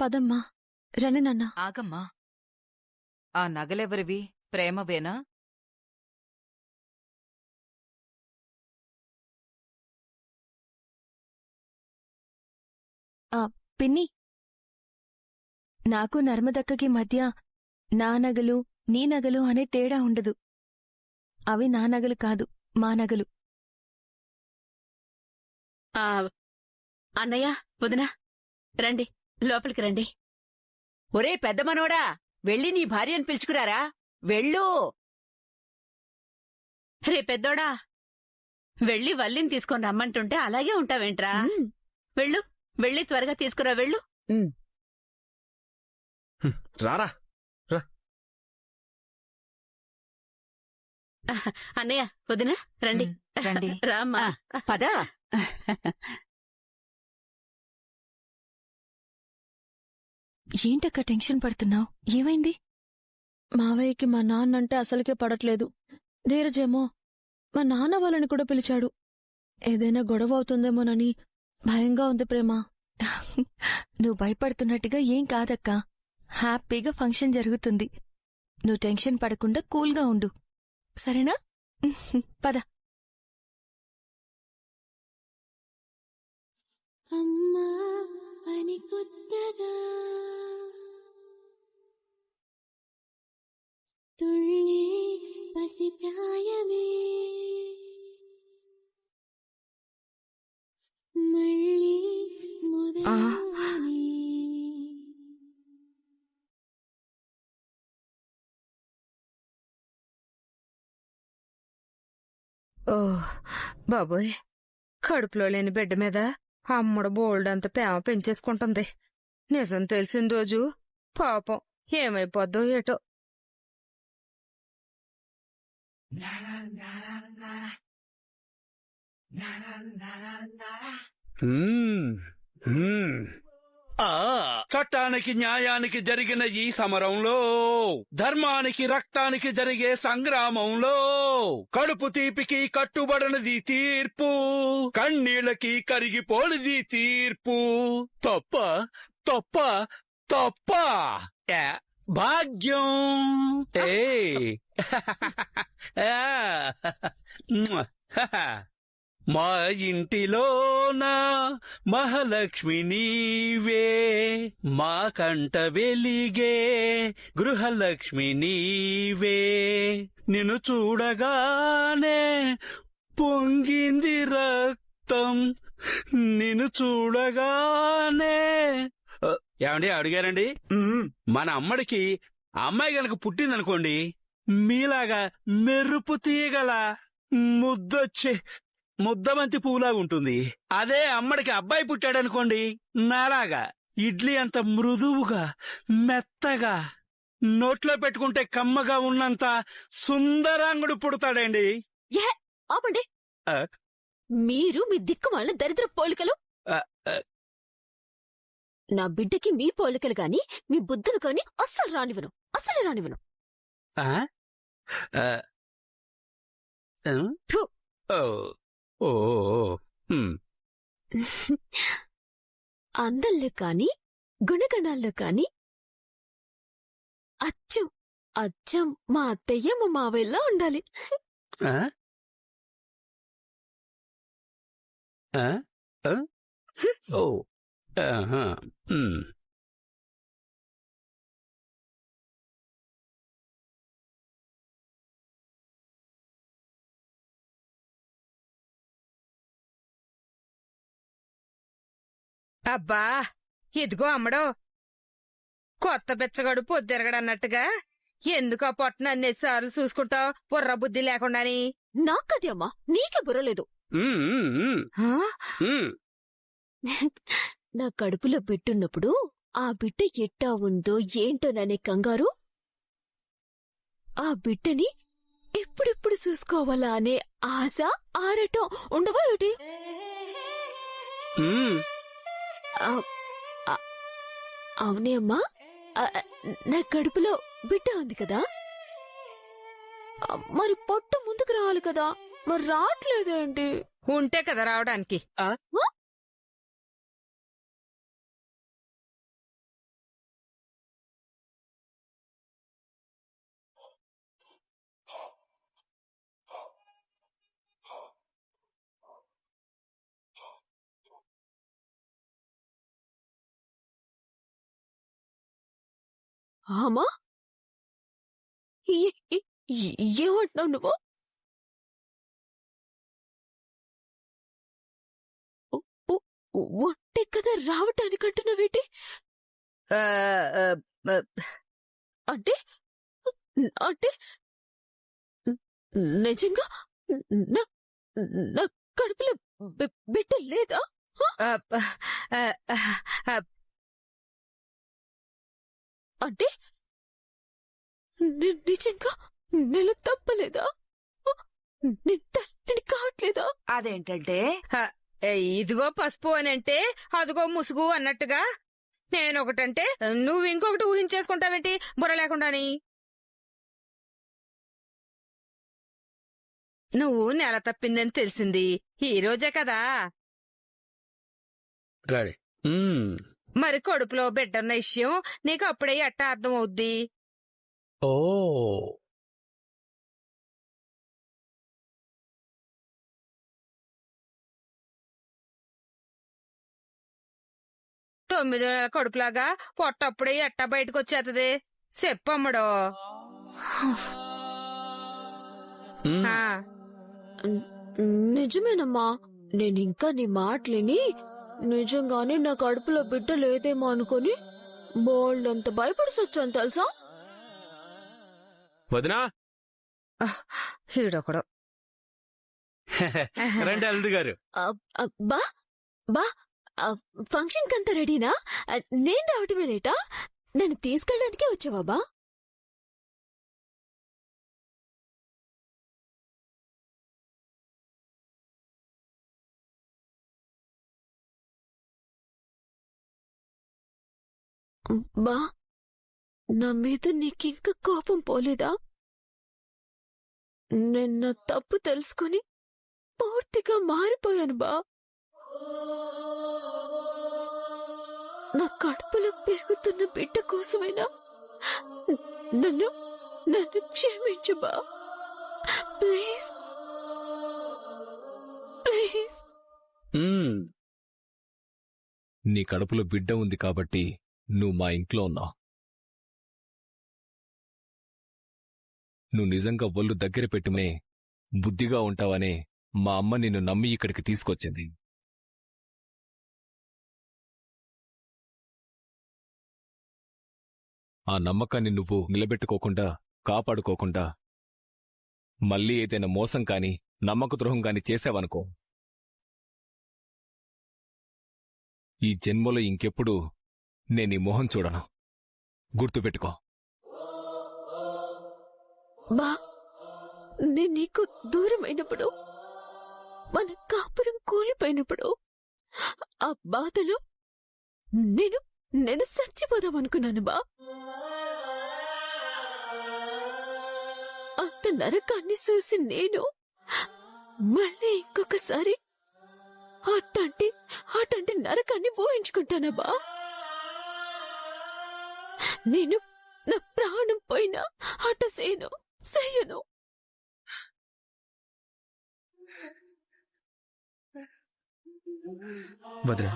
పదమ్మా, రండి నాన్న. ఆగమ్మా. ఆ నగలెవరివి? ప్రేమవేనా? పిన్ని, నాకు నర్మదక్కకి మధ్య నా నగలు నీ నగలు అనే తేడా ఉండదు. అవి నా నగలు కాదు, మా నగలు. అన్నయ్య, వదినా, రండి, లోపలికి రండి. ఒరే పెద్ద మనోడా, వెళ్ళి నీ భార్యను పిలుచుకురారా. వెళ్ళు. రే పెద్దోడా, వెళ్ళి వల్లిని తీసుకొని రమ్మంటుంటే అలాగే ఉంటావేంట్రా? వెళ్ళు, వెళ్ళి త్వరగా తీసుకురా, వెళ్ళు. రారా. అన్నయ్య, వదినా, రండి రండి. రామ్మా. పద. ఏంటక్క టెన్షన్ పడుతున్నావు? ఏమైంది? మావయ్యకి మా నాన్నంటే అసలుకే పడట్లేదు. ధీరజేమో మా నాన్న వాళ్ళని కూడా పిలిచాడు. ఏదైనా గొడవ అవుతుందేమోనని భయంగా ఉంది ప్రేమ. నువ్వు భయపడుతున్నట్టుగా ఏం కాదక్కా. హ్యాపీగా ఫంక్షన్ జరుగుతుంది. నువ్వు టెన్షన్ పడకుండా కూల్గా ఉండు, సరేనా? పద. అమ్మా అని కొత్తగా తుళ్ళే పసి ప్రాయమే మళ్ళీ మొదలవని. ఓ బాబోయ్, కడుపులో లేని బిడ్డ మీద అమ్మడు బోల్డంత ప్రేమ పెంచేసుకుంటుంది. నిజం తెలిసిన రోజు పాపం ఏమైపోద్దో ఏటో. చట్టానికి న్యాయానికి జరిగిన ఈ సమరంలో, ధర్మానికి రక్తానికి జరిగే సంగ్రామంలో, కడుపు తీపికి కట్టుబడనిది తీర్పు, కన్నీళ్లకి కరిగిపోనిది తీర్పు. తప్ప తప్ప తప్ప భాగ్యం. మా ఇంటిలోన మహాలక్ష్మి నీవే, మా కంట వెలిగే గృహలక్ష్మి నీవే. నిన్ను చూడగానే పొంగింది రక్తం, నిన్ను చూడగానే. ఏమండి అడిగారండి? మన అమ్మడికి అమ్మాయి గనక పుట్టిందనుకోండి, మీలాగా మెరుపు తీగల ముద్దబంతి పువ్వులాగా ఉంటుంది. అదే అమ్మడికి అబ్బాయి పుట్టాడనుకోండి, నాలాగా ఇడ్లీ అంత మృదువుగా మెత్తగా, నోట్లో పెట్టుకుంటే కమ్మగా ఉన్నంత సుందరాంగుడు పుడతాడండి. ఆపండి. మీరు మీ దిక్కుమాలిన దరిద్ర పోలికలు. నా బిడ్డకి మీ పోలికలు గాని మీ బుద్ధులు గాని అస్సలు రానివను, అస్సలు రానివను. అందంలో కాని గుణగణాల్లో కాని అచ్చం అచ్చం మా అత్తయ్య మా మావయ్యలా ఉండాలి. అబ్బా, ఇదిగో అమ్మడో, కొత్త బిచ్చగాడు పొద్దురగడన్నట్టుగా ఎందుకు ఆ పొట్టను అన్నిసార్లు చూసుకుంటావు, బుర్ర బుద్ధి లేకుండాని? నాకది అమ్మా, నీకే బుర్రలేదు. నా కడుపులో బిడ్డున్నప్పుడు ఆ బిడ్డ ఎట్టా ఉందో ఏంటోననే కంగారు, ఆ బిడ్డని ఎప్పుడెప్పుడు చూసుకోవాలా అనే ఆశ ఆరటం ఉండవా ఏటి? అవునే అమ్మా, నా కడుపులో బిడ్డ ఉంది కదా, మరి పొట్టు ముందుకు రావాలి కదా, మరి రావట్లేదేంటి? ఉంటే కదా రావడానికి. ఆమా ఏమంటున్నావు నువ్వు? ఒంటే కదా రావటానికి అంటున్నావేంటి? ఆ, ఆ, ఆ, అంటే అంటే నిజంగా నా నా కడుపులో బిడ్డ లేదా? ఆ, ఆ, ఆ, అంటే నిజంగా నెల తప్పలేదా? నేను కావట్లేదా? అదేంటంటే ఇదిగో పసుపు అనంటే అదిగో ముసుగు అన్నట్టుగా నేనొకటంటే నువ్వు ఇంకొకటి ఊహించేసుకుంటావేంటి బుర్ర లేకుండాని? నువ్వు నెల తప్పిందని తెలిసింది ఈ రోజే కదా. గాడి మరి కడుపులో బిడ్డన్న విషయం నీకు అప్పుడే ఎట్టా అర్థమవుద్ది? ఓ 9 నెలల కడుపులాగా పొట్టప్పుడే ఎట్టా బయటకు వచ్చేతది చెప్పమ్మడో. ఆ, నిజమేనమ్మా. నేనింకా నీ మాటలిని నిజంగానే నా కడుపులో బిడ్డ లేదేమో అనుకుని బోల్డంత భయపడి సచ్చాను తెలుసా? వదినా ఈడొకడు. రండి అల్లుడు గారు. బా బా ఫంక్షన్ కంతా రెడీనా? నేను రావటమే లేటా? నన్ను తీసుకెళ్ళడానికే వచ్చావా బా? బా నా మీద నీకింక కోపం పోలేదా? నేను నా తప్పు తెలుసుకుని పూర్తిగా మారిపోయాను బా. నా కడుపులో పెరుగుతున్న బిడ్డ కోసమైనా నన్ను నన్ను క్షమించు బా. Please please. నీ కడుపులో బిడ్డ ఉంది కాబట్టి నువ్వు మా ఇంట్లో ఉన్నావు. నువ్వు నిజంగా ఒళ్ళు దగ్గర పెట్టుమే బుద్ధిగా ఉంటావనే మా అమ్మ నిన్ను నమ్మి ఇక్కడికి తీసుకొచ్చింది. ఆ నమ్మకాన్ని నువ్వు నిలబెట్టుకోకుండా కాపాడుకోకుండా మళ్ళీ ఏదైనా మోసం కాని నమ్మకద్రోహం కాని చేసావనుకో, ఈ జన్మలో ఇంకెప్పుడు నేనీ మొహం చూడను. గుర్తుపెట్టుకో. బా నేను నీకు దూరమైనప్పుడు, మన కాపురం కూలిపోయినప్పుడు ఆ బాధలో నేను నేను చచ్చిపోదామనుకున్నాను బా. అంత నరకాన్ని చూసి నేను మళ్ళీ ఇంకొకసారి అట్లాంటి నరకాన్ని ఊహించుకుంటానా బా? నేను నా ప్రాణం పోయినా అట చేయను. వదినా,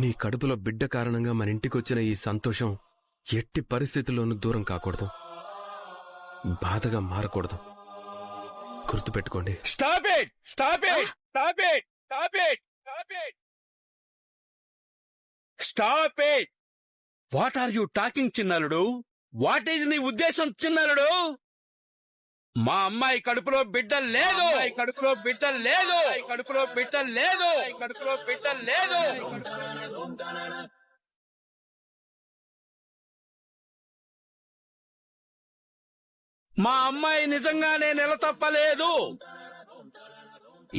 నీ కడుపులో బిడ్డ కారణంగా మన ఇంటికొచ్చిన ఈ సంతోషం ఎట్టి పరిస్థితుల్లోనూ దూరం కాకూడదు, బాధగా మారకూడదు. గుర్తుపెట్టుకోండి. Stop it! Stop it! Stop it! Stop it! Stop it! Stop it! What are you talking, చిన్నలుడు? What is నీ ఉద్దేశం చిన్నలుడు? మా అమ్మాయి కడుపులో బిడ్డ లేదు. కడుపులో బిడ్డ లేదు. కడుపులో బిడ్డ లేదు. కడుపులో బిడ్డ లేదు. మా అమ్మాయి నిజంగానే నెల తప్పలేదు.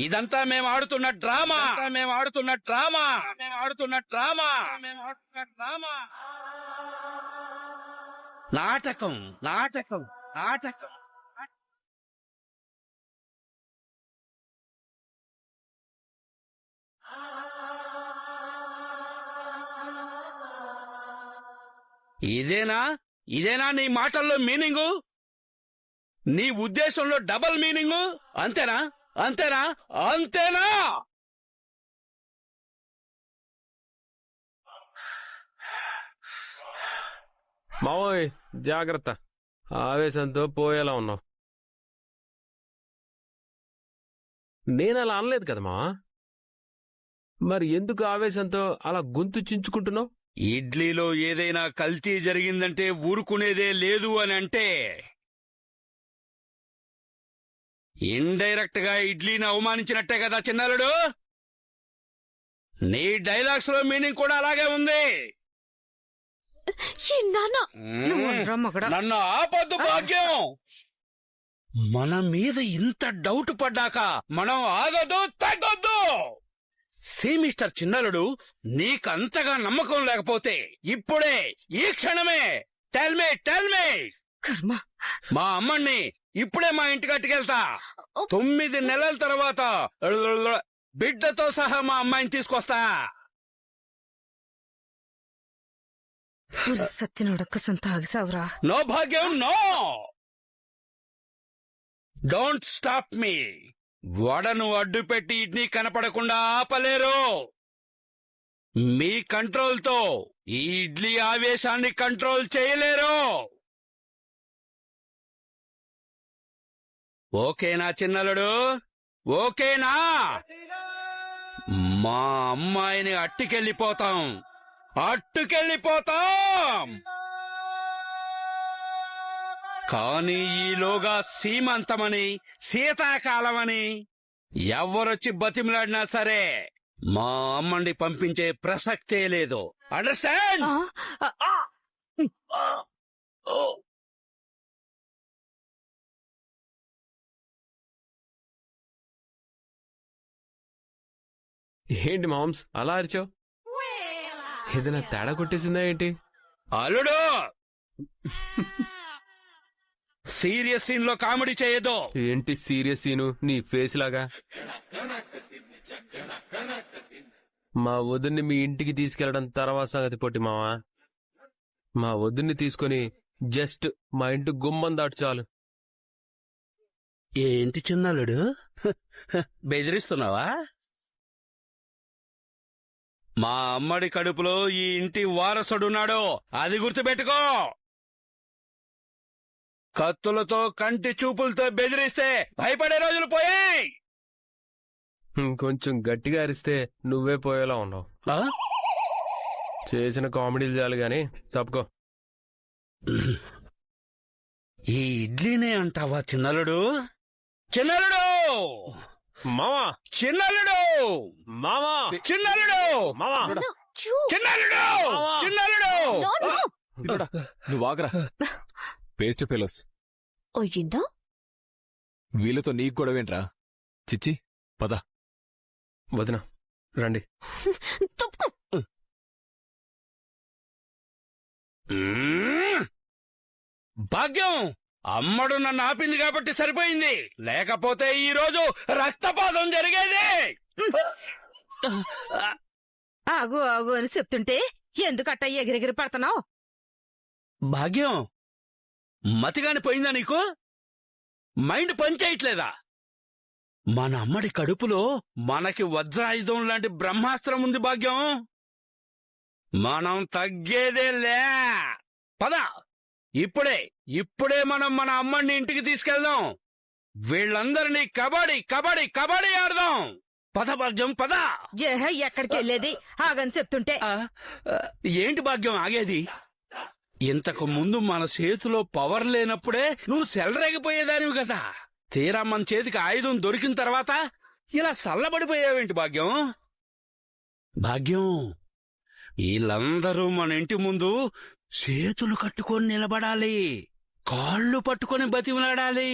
ఇదంతా మేము ఆడుతున్న డ్రామా. నాటకం. ఇదేనా నీ మాటల్లో మీనింగు? నీ ఉద్దేశంలో డబల్ మీనింగు? అంతేనా? మావోయ్ జాగ్రత్త, ఆవేశంతో పోయేలా ఉన్నావు. నేనలా అనలేదు కదా మావా. మరి ఎందుకు ఆవేశంతో అలా గొంతు చించుకుంటున్నావు? ఇడ్లీలో ఏదైనా కల్తీ జరిగిందంటే ఊరుకునేదే లేదు అని అంటే ఇండైరెక్ట్ గా ఇడ్లీని అవమానించినట్టే కదా చిన్నారుడు. నీ డైలాగ్స్ లో మీనింగ్ కూడా అలాగే ఉంది. నువ్వు ఉండరా మగడా? నన్ను ఆపొద్దు భాగ్యం. మన మీద ఇంత డౌట్ పడ్డాక మనం ఆగొద్దు, తగ్గొద్దు. సి మిస్టర్ చిన్నలుడు, నీకంతగా నమ్మకం లేకపోతే ఇప్పుడే ఈ క్షణమే టెల్ మీ కర్మ. మా అమ్మని ఇప్పుడే మా ఇంటికి అట్టుకెళ్తా. 9 నెలల తర్వాత బిడ్డతో సహా మా అమ్మాయిని తీసుకొస్తా. సచ్చినోడొక్కసం తాగిసావురా. No Bhagyam, no. Don't stop me. వడను అడ్డు పెట్టి ఇడ్నీ కనపడకుండా ఆపలేరు. మీ కంట్రోల్తో ఈ ఇడ్లీ ఆవేశాన్ని కంట్రోల్ చేయలేరు. ఓకేనా చిన్నలుడు, ఓకేనా? మా అమ్మాయిని అట్టుకెళ్ళిపోతాం. కానీ ఈలోగా సీమంతమని, శీతాకాలమని ఎవరొచ్చి బతిమలాడినా సరే మా అమ్మని పంపించే ప్రసక్తే లేదు. అండర్స్టాండ్? ఏంటి మామ్స్ అలా అరిచావు? ఏదైనా తేడా కొట్టేసిందా ఏంటి? అల్లుడు, సీరియస్ సీన్ లో కామెడీ చేయదు. ఏంటి సీరియస్ సీను నీ ఫేస్ లాగా? మా వదిన్ని మీ ఇంటికి తీసుకెళ్లడం తర్వాత సంగతి పొట్టి మావా. మా వదిన్ని తీసుకొని జస్ట్ మా ఇంటి గుమ్మం దాటు చాలు. ఏంటి చిన్నలుడు, బెదిరిస్తున్నావా? మా అమ్మడి కడుపులో ఈ ఇంటి వారసుడున్నాడు, అది గుర్తుపెట్టుకో. కత్తులతో, కంటి చూపులతో బెదిరిస్తే భయపడే రోజులు పోయాయి. కొంచెం గట్టిగా అరిస్తే నువ్వే పోయేలా ఉన్నావు. చేసిన కామెడీలు చాలు గాని తప్పుకో. ఈ ఇడ్లీనే అంటావా చిన్నలుడు? మావా, చిన్నలుడు, మావా, చిన్నలుడు, మావా, చిన్నలుడు, చిన్నలుడు. నువ్వు ఆగరా. పేస్ట్ ఫెలోస్, అయ్యిందా? వీళ్ళతో నీకు గొడవేంట్రా? చిచ్చి, పద. వదిన రండి. భాగ్యం, అమ్మడు నన్ను ఆపింది కాబట్టి సరిపోయింది, లేకపోతే ఈ రోజు రక్తపాతం జరిగేది. ఆగు ఆగు అని చెప్తుంటే ఎందుకట్ట ఎగిరెగిరి పడుతున్నావు? భాగ్యం, మతిగాని పోయిందా నీకు? మైండ్ పనిచేయట్లేదా? మన అమ్మడి కడుపులో మనకి వజ్రాయుధం లాంటి బ్రహ్మాస్త్రం ఉంది భాగ్యం. మనం తగ్గేదేలే. పద, ఇప్పుడే మనం మన అమ్మని ఇంటికి తీసుకెళ్దాం. వీళ్ళందరినీ కబడ్డీ ఆడదాం. పద భాగ్యం, పద. ఎక్కడికి వెళ్ళేది? ఆగని చెప్తుంటే. ఏంటి భాగ్యం ఆగేది? ఇంతకు ముందు మన చేతిలో పవర్ లేనప్పుడే నువ్వు సెలరేగిపోయేదానివి కదా. తీరా మన చేతికి ఆయుధం దొరికిన తర్వాత ఇలా చల్లబడిపోయావేంటి భాగ్యం? భాగ్యం, వీళ్ళందరూ మన ఇంటి ముందు చేతులు కట్టుకొని నిలబడాలి, కాళ్ళు పట్టుకొని బతిమలాడాలి.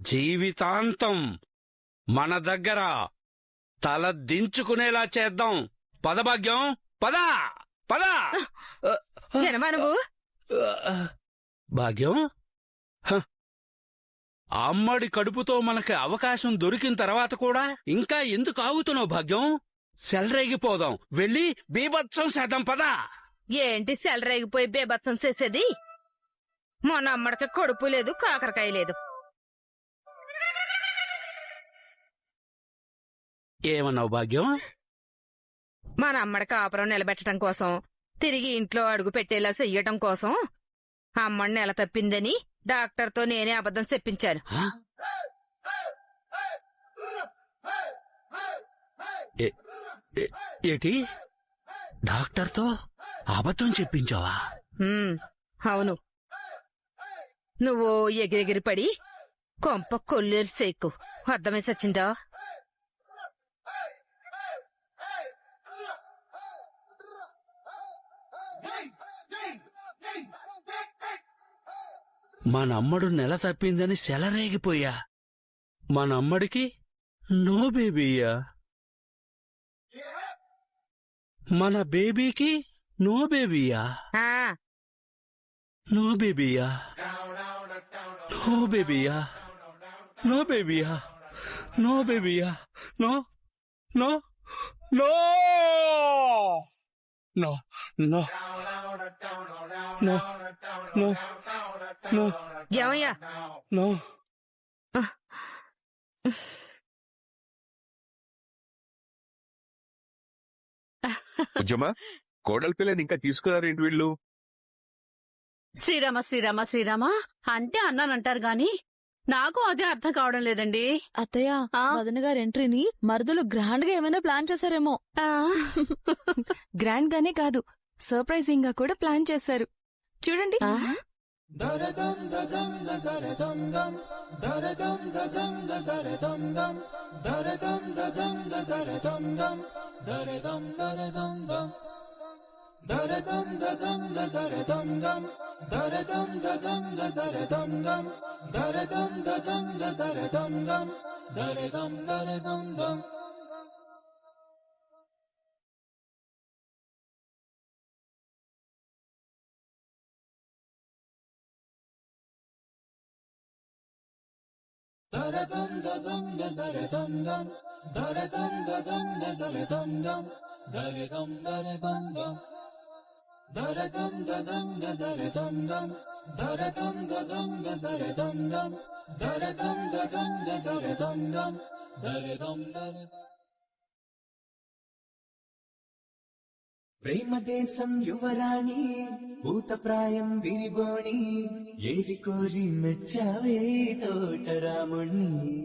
జీవితాంతం మన దగ్గర తల దించుకునేలా చేద్దాం. పద భాగ్యం, పద పద. ఎనవా నువ్వు? భాగ్యం, అమ్మడి కడుపుతో మనకి అవకాశం దొరికిన తర్వాత కూడా ఇంకా ఎందుకు ఆగుతున్నావు భాగ్యం? సెలరేగిపోదాం, వెళ్ళి బీభత్సం చేద్దాం. పద. ఏంటి సెలరేగిపోయి బేబత్సం చేసేది? మొన్న అమ్మడికి కడుపు లేదు, కాకరకాయ లేదు. ఏమన్నావు భాగ్యం? మన అమ్మడి కాపురం నిలబెట్టడం కోసం, తిరిగి ఇంట్లో అడుగు పెట్టేలా చెయ్యటం కోసం అమ్మని నెల తప్పిందని డాక్టర్తో నేనే అబద్ధం చెప్పించాను. ఆ? ఏటి డాక్టర్తో అబద్ధం చెప్పించావా? అవును. నువ్వు ఎగిరెగిరి పడి కొంప కొల్లేరు సేకు అర్థమై సచ్చిందా? మనమ్మడు నెల తప్పిందని సెలరేగిపోయా. మనమ్మడికి నో బేబీయా? మన బేబీకి నో బేబీయా? ఆ, నో బేబీయా? నో బేబీయా? నో బేబీయా? నో బేబీయా? No no no no no no no no ఏమయ్యా? నో. ఉజ్జమా, కోడలి పిల్లని ఇంకా తీసుకున్నారేంటి వీళ్ళు? శ్రీరామ శ్రీరామ శ్రీరామ అంటే అన్నానంటారు గాని నాకు అదే అర్థం కావడం లేదండి. అత్తయ్య ఆ? వదిన గారి ఎంట్రీని మరుదులు గ్రాండ్ గా ఏమైనా ప్లాన్ చేశారేమో. గ్రాండ్ గానే కాదు, సర్ప్రైజింగ్ గా కూడా ప్లాన్ చేశారు. చూడండి. ప్రేమదేశం యువరాణి భూతప్రాయం విరిబోణి ఏరి కోరి మెచ్చావే తోటరాముణ్ణి.